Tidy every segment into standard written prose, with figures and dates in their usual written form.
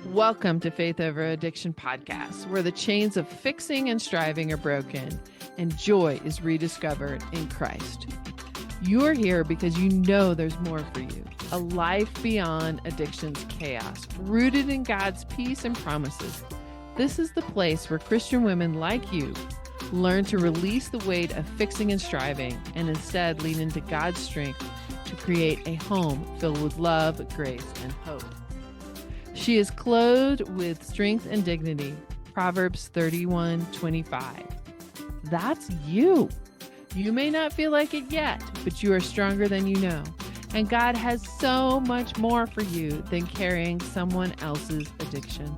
Welcome to Faith Over Addiction podcast, where the chains of fixing and striving are broken and joy is rediscovered in Christ. You're here because you know there's more for you, a life beyond addiction's chaos, rooted in God's peace and promises. This is the place where Christian women like you learn to release the weight of fixing and striving and instead lean into God's strength to create a home filled with love, grace, and hope. She is clothed with strength and dignity. Proverbs 31:25. That's you. You may not feel like it yet, but you are stronger than you know. And God has so much more for you than carrying someone else's addiction.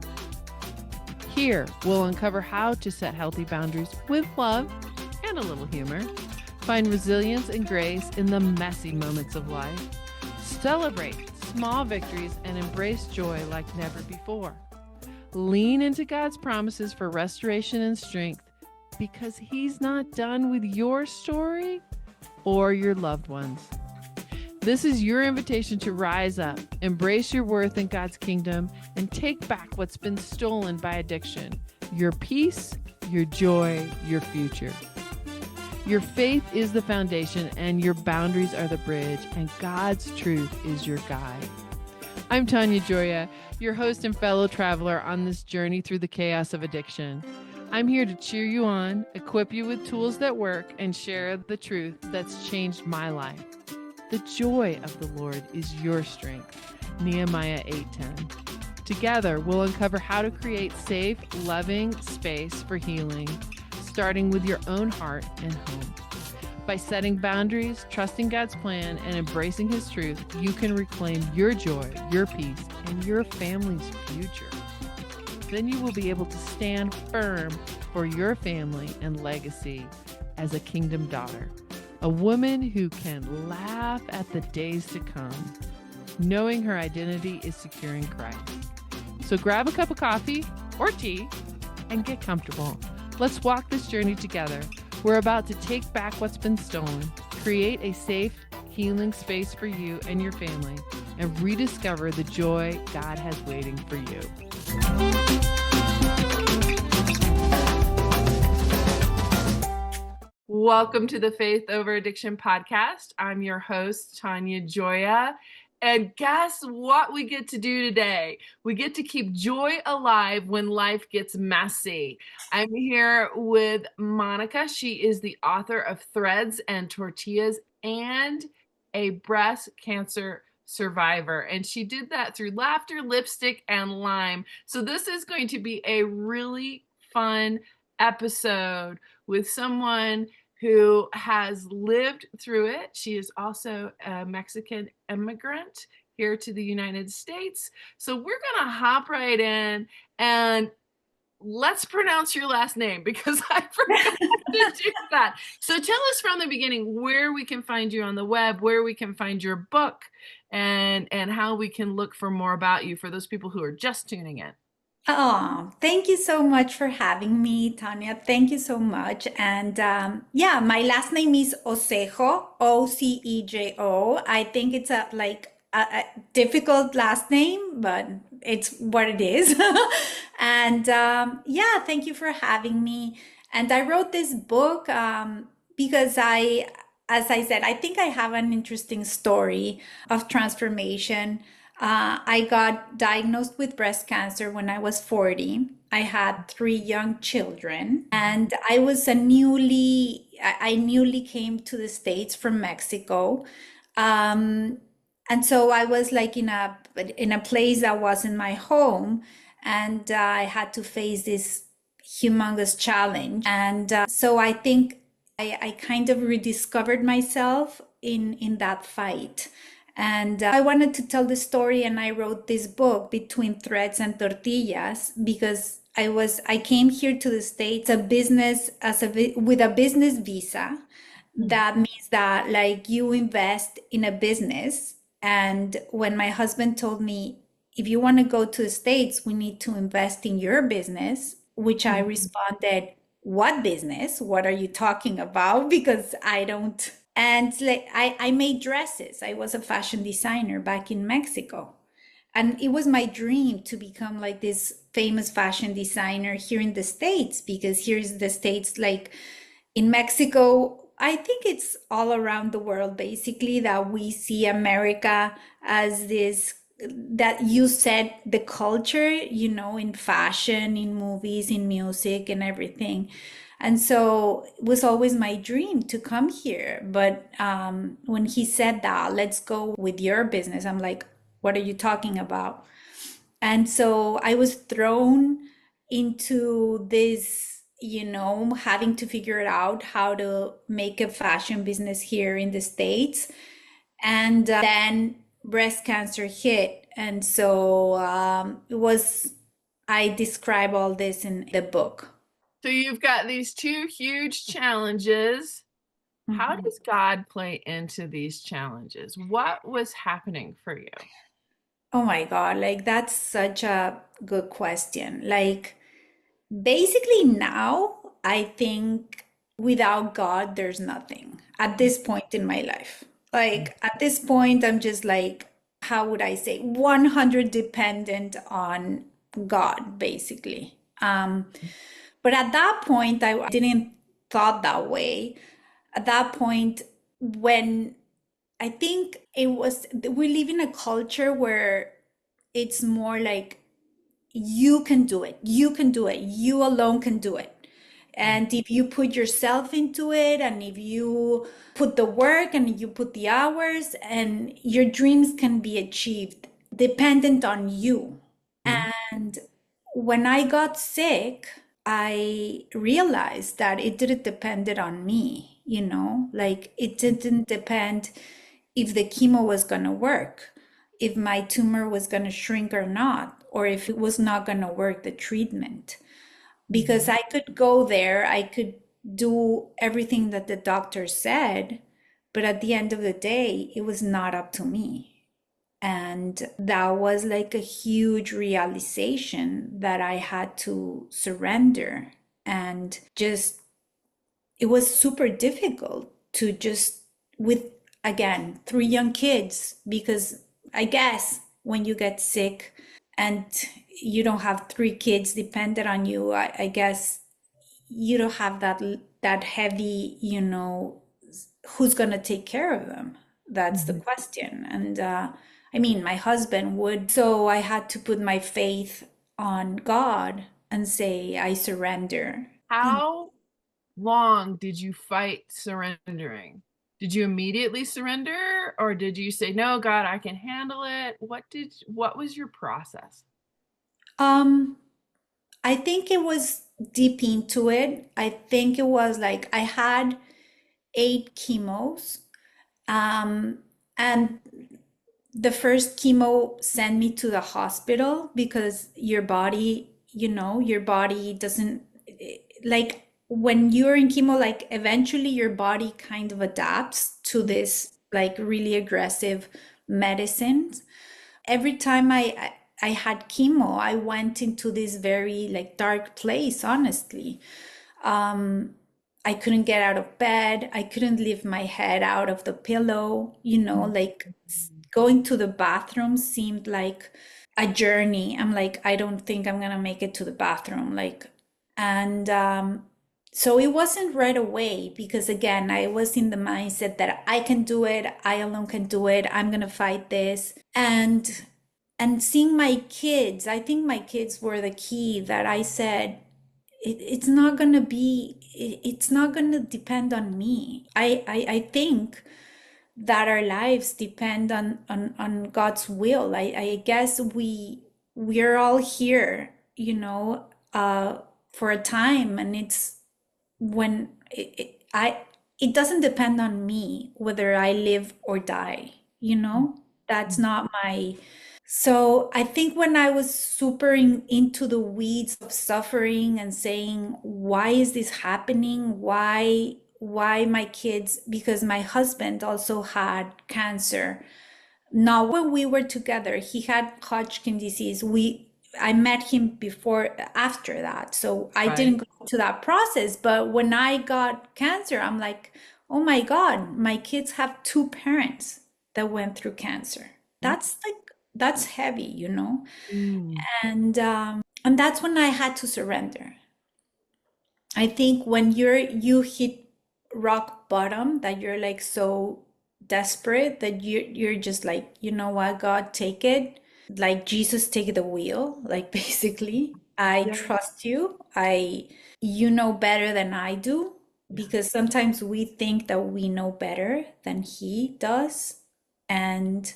Here, we'll uncover how to set healthy boundaries with love and a little humor. Find resilience and grace in the messy moments of life. Celebrate small victories and embrace joy like never before. Lean into God's promises for restoration and strength because He's not done with your story or your loved ones. This is your invitation to rise up, embrace your worth in God's kingdom, and take back what's been stolen by addiction, your peace, your joy, your future. Your faith is the foundation and your boundaries are the bridge, and God's truth is your guide. I'm Tanya Gioia, your host and fellow traveler on this journey through the chaos of addiction. I'm here to cheer you on, equip you with tools that work, and share the truth that's changed my life. The joy of the Lord is your strength. Nehemiah 8:10. Together, we'll uncover how to create safe, loving space for healing, starting with your own heart and home. By setting boundaries, trusting God's plan, and embracing His truth, you can reclaim your joy, your peace, and your family's future. Then you will be able to stand firm for your family and legacy as a kingdom daughter, a woman who can laugh at the days to come, knowing her identity is secure in Christ. So grab a cup of coffee or tea and get comfortable. Let's walk this journey together. We're about to take back what's been stolen, create a safe, healing space for you and your family, and rediscover the joy God has waiting for you. Welcome to the Faith Over Addiction podcast. I'm your host, Tanya Gioia. And guess what we get to do today? We get to keep joy alive when life gets messy. I'm here with Monica. She is the author of Threads and Tortillas and a breast cancer survivor. And she did that through laughter, lipstick, and lime. So this is going to be a really fun episode with someone who has lived through it. She is also a Mexican immigrant here to the United States. So we're going to hop right in and let's pronounce your last name because I forgot to do that. So tell us from the beginning where we can find you on the web, where we can find your book, and how we can look for more about you for those people who are just tuning in. Oh, thank you so much for having me, Tanya. Thank you so much. And my last name is Ocejo, Ocejo. I think it's a difficult last name, but it's what it is. And thank you for having me. And I wrote this book because as I said, I think I have an interesting story of transformation. I got diagnosed with breast cancer when I was 40. I had 3 young children, and I newly came to the States from Mexico. And so I was like in a place that wasn't my home, and I had to face this humongous challenge. And so I think I kind of rediscovered myself in that fight. And I wanted to tell the story, and I wrote this book, Between Threads and Tortillas, because I came here to the States with a business visa. That means that like you invest in a business. And when my husband told me, if you want to go to the States, we need to invest in your business, which I responded, what business? What are you talking about? Because I don't And like I made dresses. I was a fashion designer back in Mexico. And it was my dream to become like this famous fashion designer here in the States, because here's the States, like in Mexico, I think it's all around the world basically that we see America as this, that you said, the culture, you know, in fashion, in movies, in music, and everything. And so it was always my dream to come here. But when he said that, let's go with your business, I'm like, what are you talking about? And so I was thrown into this, you know, having to figure out how to make a fashion business here in the States. And then breast cancer hit. And so it was, I describe all this in the book. So you've got these two huge challenges. How Mhm. does God play into these challenges? What was happening for you? Oh my God, like that's such a good question. Like, basically, now I think without God, there's nothing at this point in my life. Like, at this point, I'm just like, how would I say, 100 dependent on God, basically. But at that point, I didn't thought that way. At that point, when I think it was, we live in a culture where it's more like you can do it. You can do it. You alone can do it. And if you put yourself into it, and if you put the work and you put the hours, and your dreams can be achieved dependent on you. Mhm. And when I got sick, I realized that it didn't depend on me, you know, like it didn't depend if the chemo was going to work, if my tumor was going to shrink or not, or if it was not going to work, the treatment. Because Mhm. I could go there, I could do everything that the doctor said, but at the end of the day, it was not up to me. And that was like a huge realization that I had to surrender. And just, it was super difficult to just, with, again, three young kids, because I guess when you get sick and you don't have three kids dependent on you, I guess you don't have that heavy, you know, who's going to take care of them? That's the Mhm. question. And I mean, my husband would. So I had to put my faith on God and say, I surrender. You know, How long did you fight surrendering? Did you immediately surrender or did you say, "No, God, I can handle it"? What was your process? um, I think it was deep into it. I think it was like I had 8 chemos. Um, and the first chemo sent me to the hospital because your body, you know, your body doesn't, like when you're in chemo, like eventually your body kind of adapts to this like really aggressive medicines. Every time I had chemo, I went into this very like dark place, honestly. um I couldn't get out of bed. I couldn't lift my head out of the pillow, you know, like going to the bathroom seemed like a journey. I'm like, I don't think I'm gonna make it to the bathroom. Like, and so it wasn't right away because again, I was in the mindset that I can do it, I alone can do it, I'm gonna fight this. And seeing my kids, I think my kids were the key that I said, it's not gonna be, it's not gonna depend on me. I think that our lives depend on God's will. I guess we're all here, you know, for a time, and it's when it doesn't depend on me whether I live or die, you know? That's not my. So I think when I was super into the weeds of suffering and saying, why is this happening? Why my kids? Because my husband also had cancer. Not when we were together. He had Hodgkin disease. I met him before, after that. So I didn't Right. go to that process. But when I got cancer, I'm like, oh my God, my kids have two parents that went through cancer. That's like, that's heavy, you know? Mm. And that's when I had to surrender. I think when you hit rock bottom, that you're like so desperate that you're just like, you know what, God, take it. Like Jesus, take the wheel. Like basically, I Yeah. trust you. I You know better than I do, Yeah. because sometimes we think that we know better than he does, and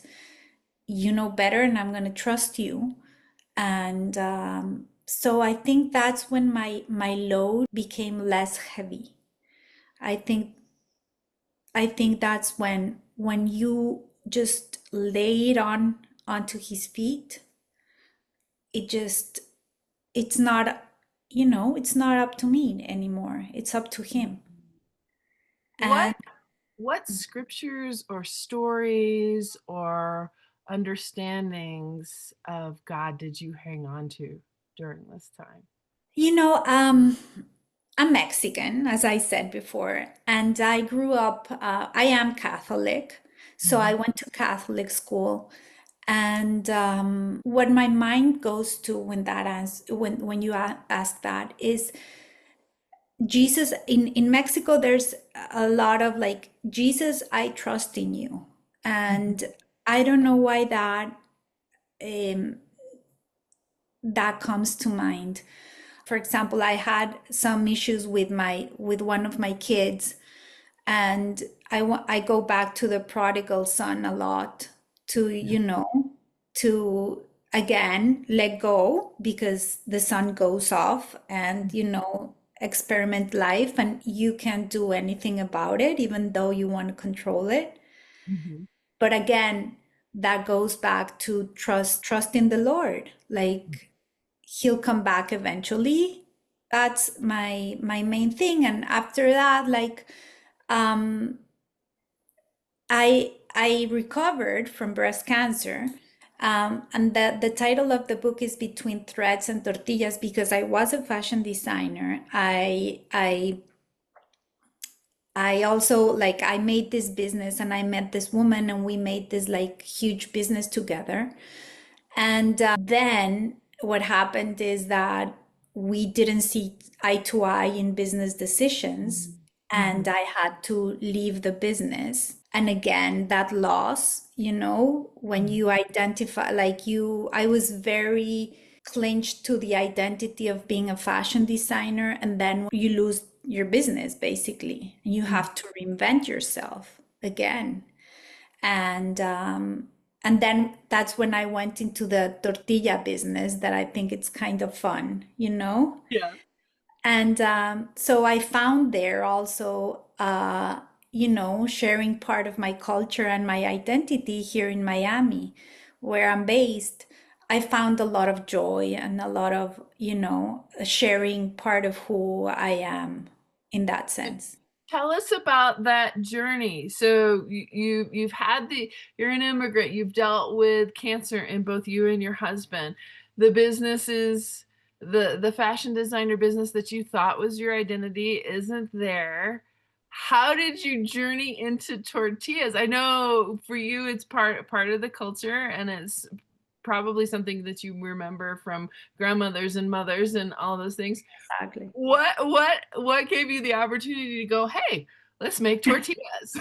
you know better, and I'm gonna trust you. And so I think that's when my load became less heavy. I think I think that's when you just lay it on onto his feet, it just it's not, you know, it's not up to me anymore. It's up to him. What And what scriptures or stories or understandings of God did you hang on to during this time? you know, I'm Mexican, as I said before, and I grew up, I am Catholic, so I Mhm. went to Catholic school. And what my mind goes to when when you ask that is Jesus. In Mexico, there's a lot of like, Jesus, I trust in you. Mhm. And I don't know why um, that comes to mind. For example, I had some issues with my with one of my kids, and I go back to the prodigal son a lot, to, Yeah. you know, to again let go, because the son goes off and, you know, experiment life, and you can't do anything about it even though you want to control it. Mhm. But again, that goes back to trust in the Lord. Like, he'll come back eventually. That's my main thing. And after that, like, um I recovered from breast cancer. And the title of the book is Between Threads and Tortillas, because I was a fashion designer. I also, like, I made this business, and I met this woman, and we made this like huge business together. And then what happened is that we didn't see eye to eye in business decisions, and Mhm. I had to leave the business. And again, that loss, you know, when Mhm. you identify, like, I was very clinched to the identity of being a fashion designer, and then you lose your business basically, and you Mhm. have to reinvent yourself again. And and then that's when I went into the tortilla business, that I think it's kind of fun, you know. Yeah. And so I found there also, you know, sharing part of my culture and my identity here in Miami, where I'm based. I found a lot of joy and a lot of, you know, sharing part of who I am in that sense. Tell us about that journey. So you've had you're an immigrant. You've dealt with cancer in both you and your husband. The businesses, the fashion designer business that you thought was your identity isn't there. How did you journey into tortillas? I know for you it's part of the culture, and it's probably something that you remember from grandmothers and mothers and all those things. Exactly. What gave you the opportunity to go, hey, let's make tortillas?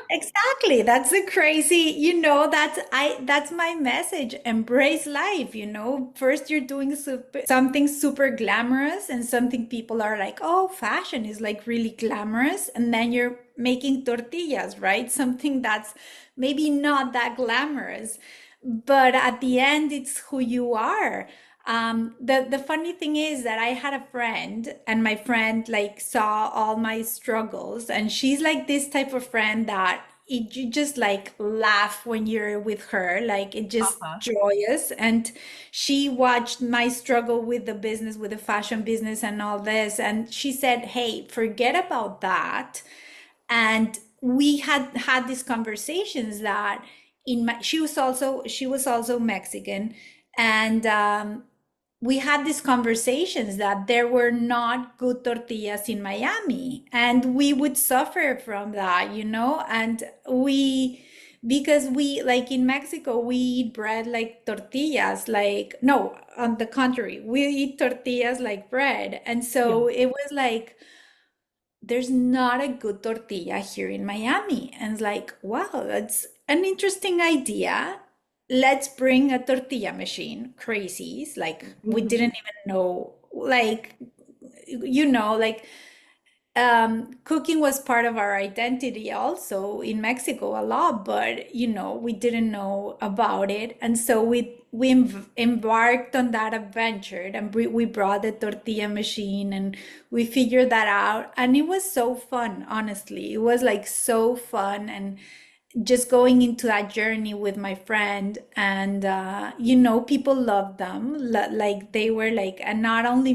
Exactly. That's a crazy, you know, that's my message. Embrace life, you know. First you're doing something super glamorous, and something people are like, "Oh, fashion is like really glamorous." And then you're making tortillas, right? Something that's maybe not that glamorous, but at the end it's who you are. The funny thing is that I had a friend, and my friend like saw all my struggles, and she's like this type of friend that you just like laugh when you're with her, like it just Uh-huh. joyous. And she watched my struggle with the business, with the fashion business and all this, and she said, "Hey, forget about that." And we had these conversations that she was also Mexican. And we had these conversations that there were not good tortillas in Miami, and we would suffer from that, and because we, like in Mexico, we eat bread like tortillas, like, no, on the contrary, we eat tortillas like bread. And Yeah. so it was like, there's not a good tortilla here in Miami. And it's like, wow, that's an interesting idea. Let's bring a tortilla machine. Crazies. Like, we Mhm. didn't even know, like, like, cooking was part of our identity also in Mexico a lot, but we didn't know about it, and so we embarked on that adventure, and we brought the tortilla machine, and we figured that out, and it was so fun. Honestly, it was like so fun, and just going into that journey with my friend, and people loved them, like they were like, and not only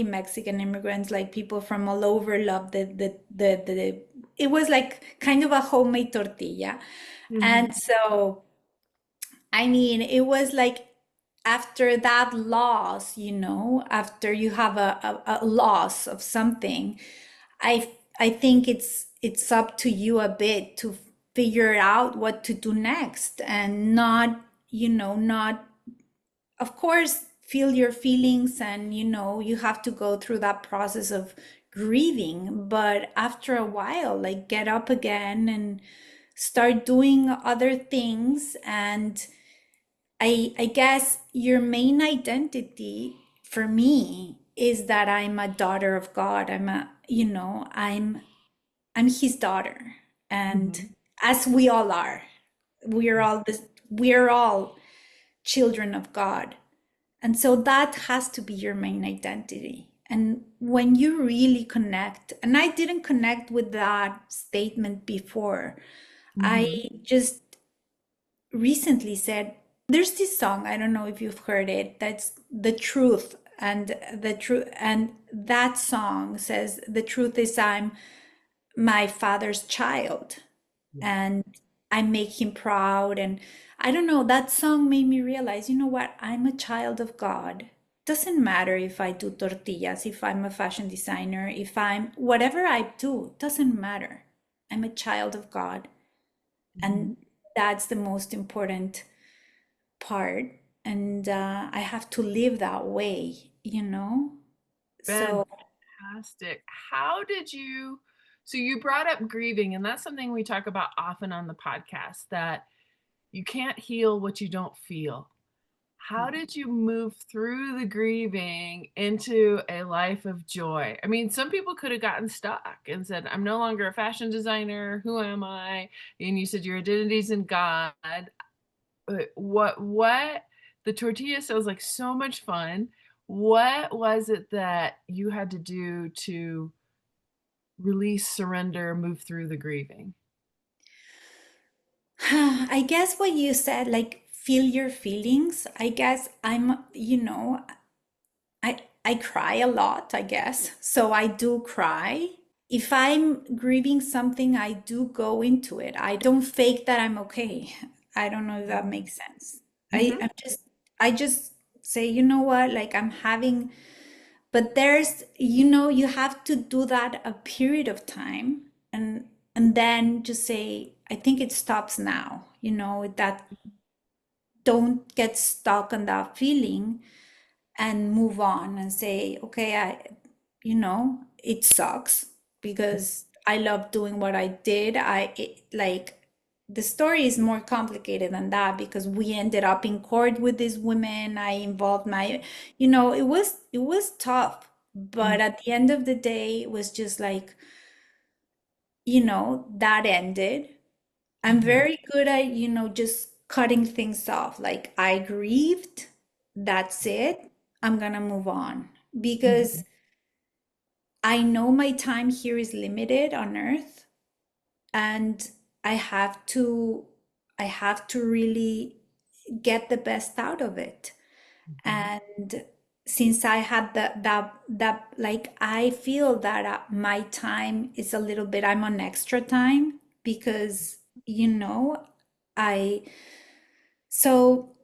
Mexican immigrants, like people from all over loved the it was like kind of a homemade tortilla. Mhm. And so, I mean, it was like, after that loss, after you have a loss of something, I think it's up to you a bit to figure out what to do next, and not, of course, feel your feelings, and you have to go through that process of grieving, but after a while, like, get up again and start doing other things. And I guess your main identity for me is that I'm a daughter of God. I'm his daughter. And Mhm. as we all are, we're all children of God. And so that has to be your main identity. And when you really connect, and I didn't connect with that statement before, I Mhm. just recently said, there's this song, I don't know if you've heard it, that's The Truth. And the truth, and that song says, the truth is, I'm my father's child, Yeah. and I make him proud. And I don't know, that song made me realize, you know what? I'm a child of God. Doesn't matter if I do tortillas, if I'm a fashion designer, if I'm whatever I do, doesn't matter. I'm a child of God. Mhm. And that's the most important part. And I have to live that way. So, Fantastic. How did you, so you brought up grieving, and that's something we talk about often on the podcast, that you can't heal what you don't feel. How did you move through the grieving into a life of joy? I mean, some people could have gotten stuck and said, I'm no longer a fashion designer. Who am I? And you said your identity's in God. What, the tortilla sounds like so much fun. What was it that you had to do to release, surrender, move through the grieving? I guess what you said, like, feel your feelings. I guess I cry a lot, I guess. So I do cry. If I'm grieving something, I do go into it. I don't fake that I'm okay. I don't know if that makes sense. I Mm-hmm. I'm just I just say, you know what, like, I'm having, but you have to do that a period of time, and then just say, I think it stops now. That, don't get stuck on that feeling, and move on and say, okay, it sucks, because I love doing what I did. Like, the story is more complicated than that, because we ended up in court with this woman. I involved it was tough, but at the end of the day, it was just like, that ended. I'm Mm-hmm. very good at, just cutting things off. Like, I grieved, that's it. I'm gonna move on, Mm-hmm. because I know my time here is limited on earth, and I have to I have to really get the best out of it. Mm-hmm. And since I had that, like, I feel that my time is a little bit, I'm on extra time, because I so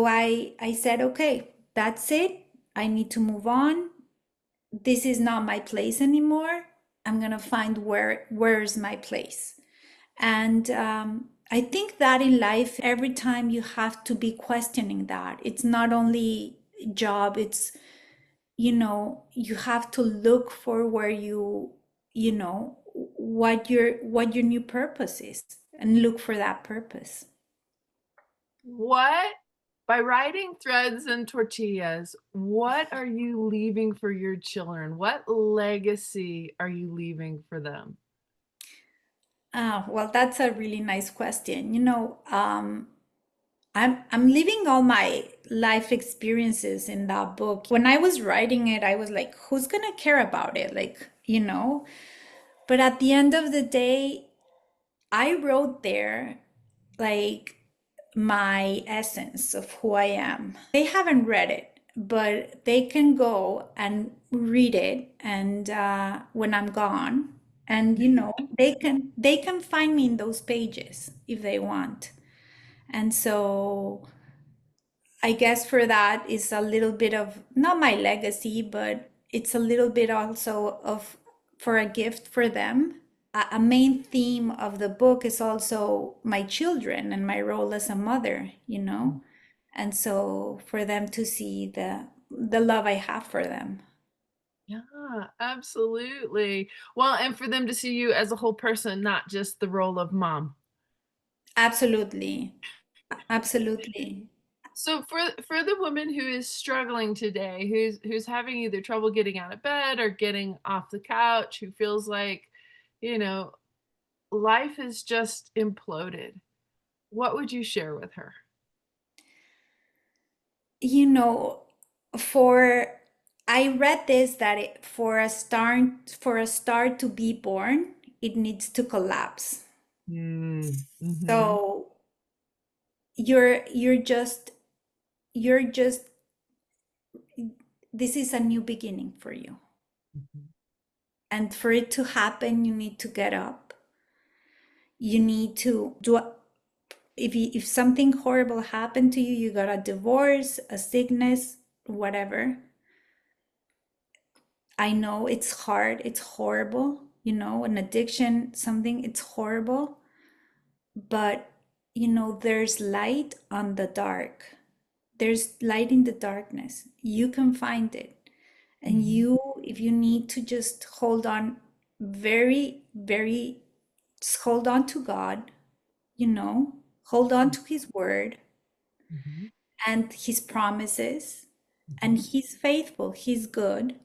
I said, okay. that's it. I need to move on. This is not my place anymore. I'm gonna find where's my place. And I think that in life, every time you have to be questioning that. It's not only job, it's, you have to look for where you know, what your new purpose is and look for that purpose. What, by writing Threads and Tortillas, what are you leaving for your children? What legacy are you leaving for them? Well, that's a really nice question. I'm living all my life experiences in that book. When I was writing it, I was like, who's gonna care about it? Like. But at the end of the day, I wrote there like my essence of who I am. They haven't read it, but they can go and read it, and when I'm gone, and they can find me in those pages if they want. And so I guess for that is a little bit of not my legacy, but it's a little bit also of for a gift for them. A main theme of the book is also my children and my role as a mother. And so for them to see the love I have for them. Yeah, absolutely. Well, and for them to see you as a whole person, not just the role of mom. Absolutely. Absolutely. So for the woman who is struggling today, who's having either trouble getting out of bed or getting off the couch, who feels like, you know, life has just imploded, what would you share with her? You know, for I read this that for a star to be born, it needs to collapse. Mm-hmm. So you're just this is a new beginning for you. And for it to happen, you need to get up. You need to do if something horrible happened to you, you got a divorce, a sickness, whatever. I know it's hard, it's horrible, an addiction, something, it's horrible, but there's light on the dark. There's light in the darkness. You can find it. And if you need to just hold on very, very, just hold on to God, hold on to His word Mm-hmm. and His promises, and Mm-hmm. He's faithful, He's good.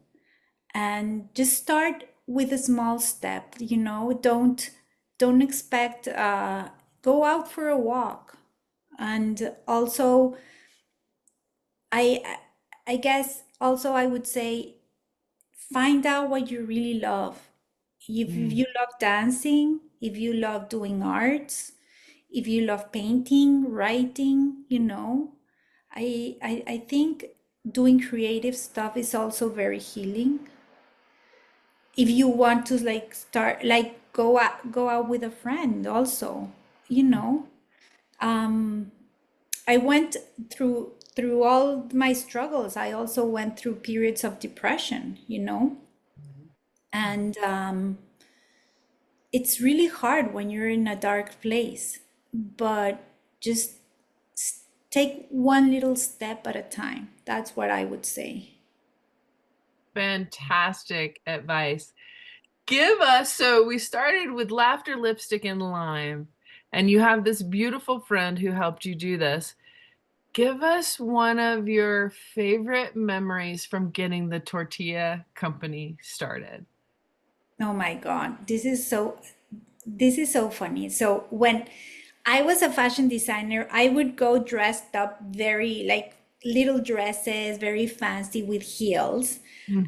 And just start with a small step, don't expect, go out for a walk. And also, i I guess also I would say, find out what you really love. If Mm. you love dancing, if you love doing arts, if you love painting, writing, I think doing creative stuff is also very healing. If you want to like start like go out with a friend also, you know um I went through all my struggles. I also went through periods of depression, and it's really hard when you're in a dark place, but just take one little step at a time. That's what I would say. Fantastic advice. Give us, so we started with laughter, lipstick, and lime, and you have this beautiful friend who helped you do this. Give us one of your favorite memories from getting the tortilla company started. Oh my God, this is so funny. So when I was a fashion designer, I would go dressed up very like little dresses, very fancy with heels.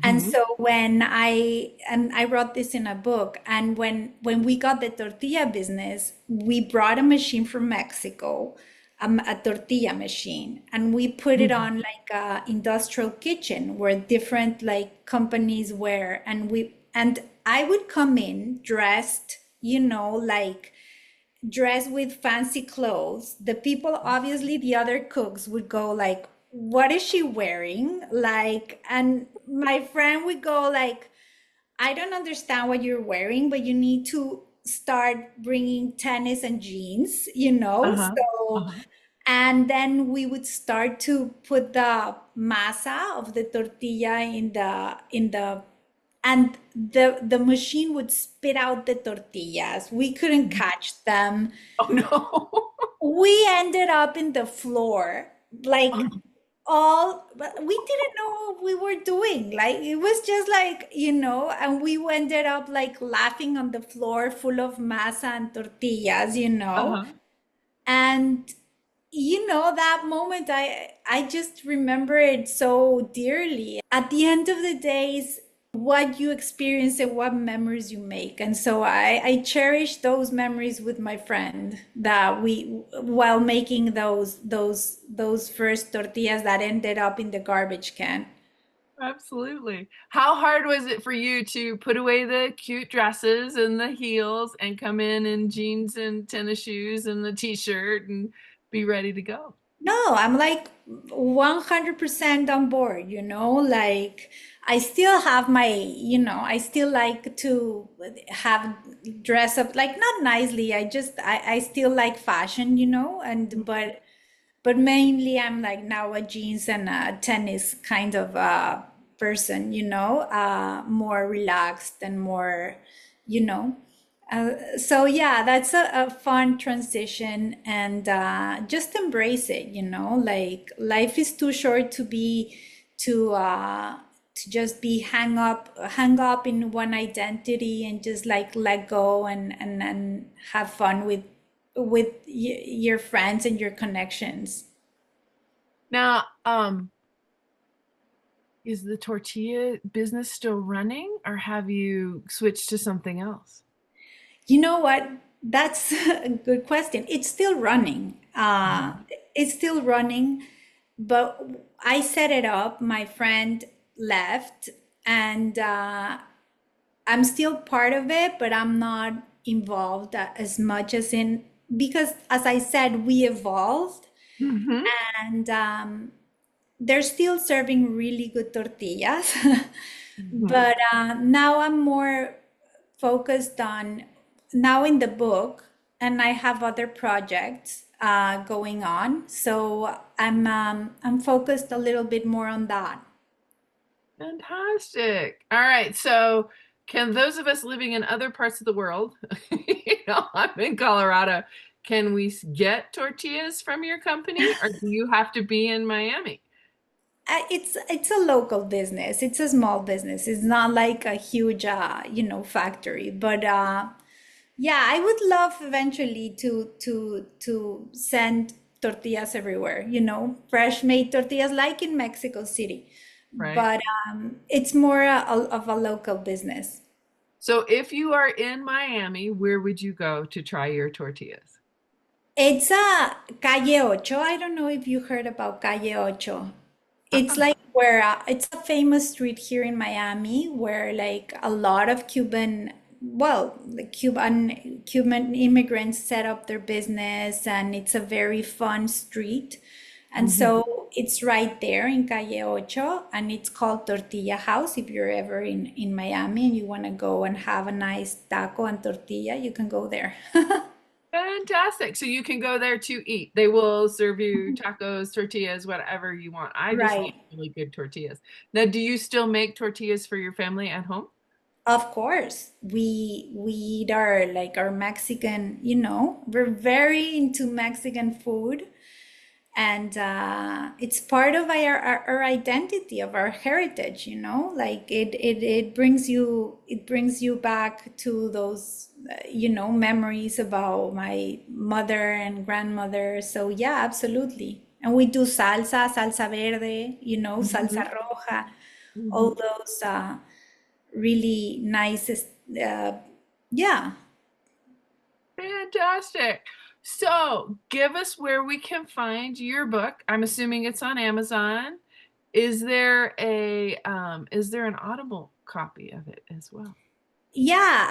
And Mm-hmm. so and I wrote this in a book, and when we got the tortilla business, we brought a machine from Mexico, a tortilla machine, and we put it on like a industrial kitchen where different like companies were, and I would come in dressed, like dressed with fancy clothes. The people, obviously, the other cooks would go like, what is she wearing? Like, and my friend would go like, I don't understand what you're wearing, but you need to start bringing tennis and jeans, you know? Uh-huh. So, Uh-huh. and then we would start to put the masa of the tortilla in the and the machine would spit out the tortillas. We couldn't catch them. Oh no. We ended up in the floor, like Oh, all, but we didn't know what we were doing. Like it was just like, and we ended up like laughing on the floor full of masa and tortillas, uh-huh. and that moment I just remember it so dearly. At the end of the days, what you experience and what memories you make. And so I cherish those memories with my friend that we while making those first tortillas that ended up in the garbage can. Absolutely. How hard was it for you to put away the cute dresses and the heels and come in jeans and tennis shoes and the t-shirt and be ready to go? No, I'm like 100% on board, like I still have I still like to have dress up, like not nicely. I still like fashion, and but mainly I'm like now a jeans and a tennis kind of person, more relaxed and more, you know. So yeah, that's a fun transition, and just embrace it, like life is too short to just be hang up in one identity and just like let go and have fun with your friends and your connections. Now, is the tortilla business still running or have you switched to something else? You know what? That's a good question. It's still running. It's still running, but I set it up. My friend left, and I'm still part of it, but I'm not involved as much as in because, as I said, we evolved, Mm-hmm. and they're still serving really good tortillas. Mm-hmm. But now I'm more focused on now in the book, and I have other projects going on. So I'm focused a little bit more on that. Fantastic. All right. So, can those of us living in other parts of the world, I'm in Colorado, can we get tortillas from your company or do you have to be in Miami? It's a local business. It's a small business. It's not like a huge factory. But yeah, I would love eventually to send tortillas everywhere. Fresh made tortillas like in Mexico City. Right. But it's more of a local business. So, if you are in Miami, where would you go to try your tortillas? It's a Calle Ocho. I don't know if you heard about Calle Ocho. It's Uh-uh. like where it's a famous street here in Miami where like a lot of the Cuban immigrants set up their business, and it's a very fun street. And Mhm. so it's right there in Calle Ocho, and it's called Tortilla House. If you're ever in Miami and you want to go and have a nice taco and tortilla, you can go there. Fantastic. So you can go there to eat. They will serve you tacos, tortillas, whatever you want. I just love Right. really good tortillas. Now, do you still make tortillas for your family at home? Of course, we eat our Mexican, we're very into Mexican food, and it's part of our identity, of our heritage, like it brings you back to those memories about my mother and grandmother. So yeah, absolutely. And we do salsa verde, salsa Mhm. roja, all Mhm. those really nice, uh, yeah. Fantastic. So, give us where we can find your book. I'm assuming it's on Amazon. Is there an Audible copy of it as well? Yeah,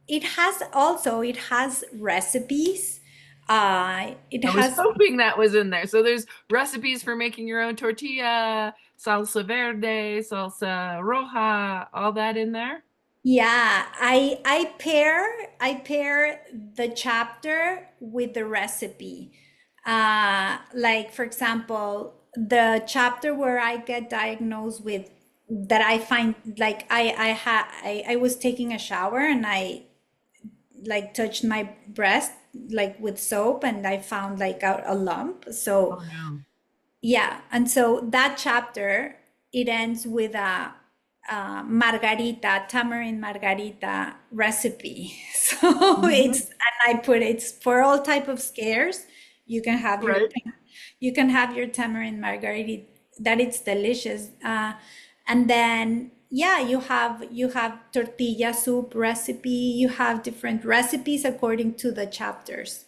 it has recipes. It I was has, hoping that was in there. So there's recipes for making your own tortilla, salsa verde, salsa roja, all that in there. yeah, I pair the chapter with the recipe. Like for example, the chapter where I get diagnosed with that I find like I was taking a shower and I like touched my breast like with soap and I found like a lump. So Oh no. yeah, and so that chapter it ends with a, margarita, tamarind margarita recipe. So Mhm. and I put it's for all type of scares. You can have your Right. you can have your tamarind margarita. That it's delicious. And then yeah, you have tortilla soup recipe. You have different recipes according to the chapters.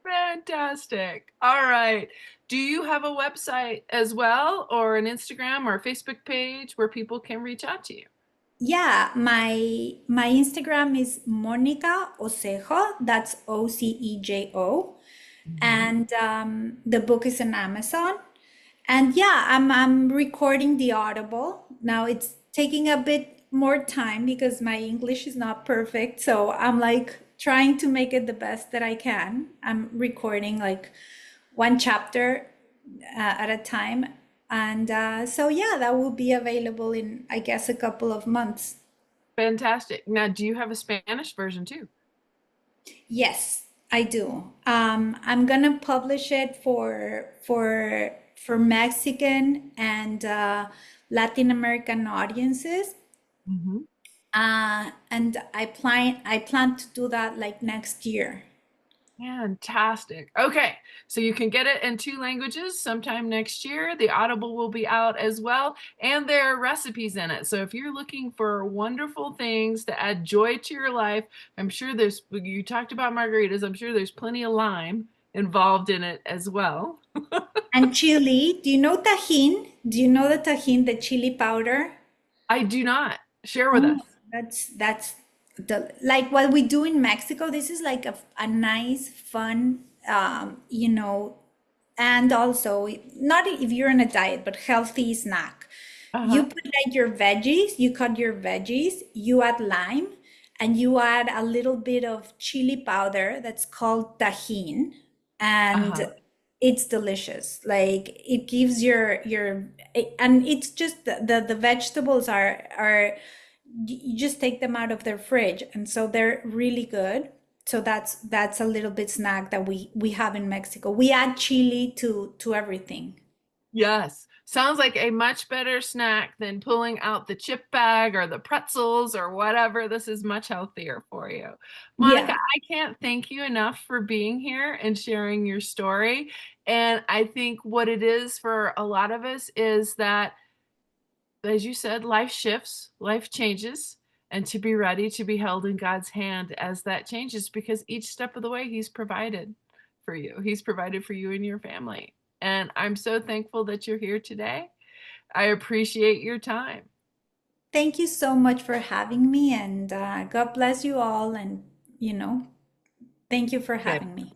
Fantastic. All right. Do you have a website as well, or an Instagram or a Facebook page where people can reach out to you? Yeah, my Instagram is Monica Ocejo. That's Ocejo, Mhm. and the book is on Amazon. And yeah, I'm recording the Audible now. It's taking a bit more time because my English is not perfect. So I'm like trying to make it the best that I can. I'm recording like one chapter at a time. And so, yeah, that will be available in, I guess, a couple of months. Fantastic. Now, do you have a Spanish version too? Yes, I do. I'm gonna publish it for Mexican and Latin American audiences. Mhm. And I plan to do that like next year. Fantastic. Okay, so you can get it in two languages sometime next year. The Audible will be out as well, and there are recipes in it. So if you're looking for wonderful things to add joy to your life, I'm sure you talked about margaritas, I'm sure there's plenty of lime involved in it as well. And chili, do you know tajin? Do you know the tajin, the chili powder? I do not. Share with Oh, us. that's the like what we do in Mexico. This is like a nice, fun, and also not if you're on a diet, but healthy snack. You Uh-huh. put like your veggies, you cut your veggies, you add lime, and you add a little bit of chili powder that's called tajin, and Uh-huh. it's delicious. Like it gives and it's just the vegetables are you just take them out of their fridge and so they're really good. So that's a little bit snack that we have in Mexico. We add chili to everything. Yes. Sounds like a much better snack than pulling out the chip bag or the pretzels or whatever. This is much healthier for you. Monica, Yeah. I can't thank you enough for being here and sharing your story. And I think what it is for a lot of us is that, as you said, life shifts, life changes, and to be ready to be held in God's hand as that changes, because each step of the way He's provided for you. He's provided for you and your family. And I'm so thankful that you're here today. I appreciate your time. Thank you so much for having me, and God bless you all, and you know, thank you for Okay. having me.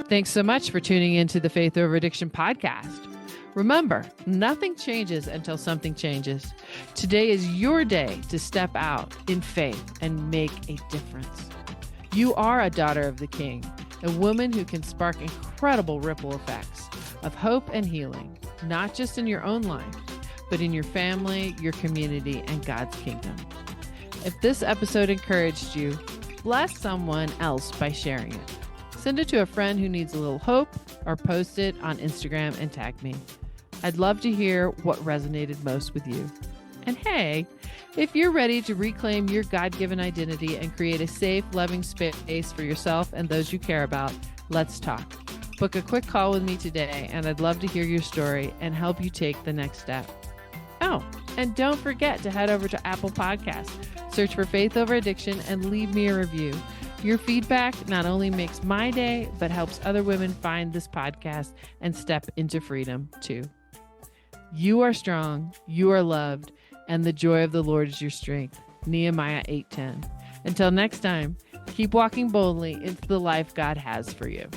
Thanks so much for tuning into the Faith Over Addiction podcast. Remember, nothing changes until something changes. Today is your day to step out in faith and make a difference. You are a daughter of the King, a woman who can spark incredible ripple effects of hope and healing, not just in your own life, but in your family, your community, and God's kingdom. If this episode encouraged you, bless someone else by sharing it. Send it to a friend who needs a little hope, or post it on Instagram and tag me. I'd love to hear what resonated most with you. And hey, if you're ready to reclaim your God-given identity and create a safe, loving space for yourself and those you care about, let's talk. Book a quick call with me today, and I'd love to hear your story and help you take the next step. Oh, and don't forget to head over to Apple Podcasts, search for Faith Over Addiction, and leave me a review. Your feedback not only makes my day, but helps other women find this podcast and step into freedom too. You are strong, you are loved, and the joy of the Lord is your strength. Nehemiah 8:10. Until next time, Keep walking boldly into the life God has for you.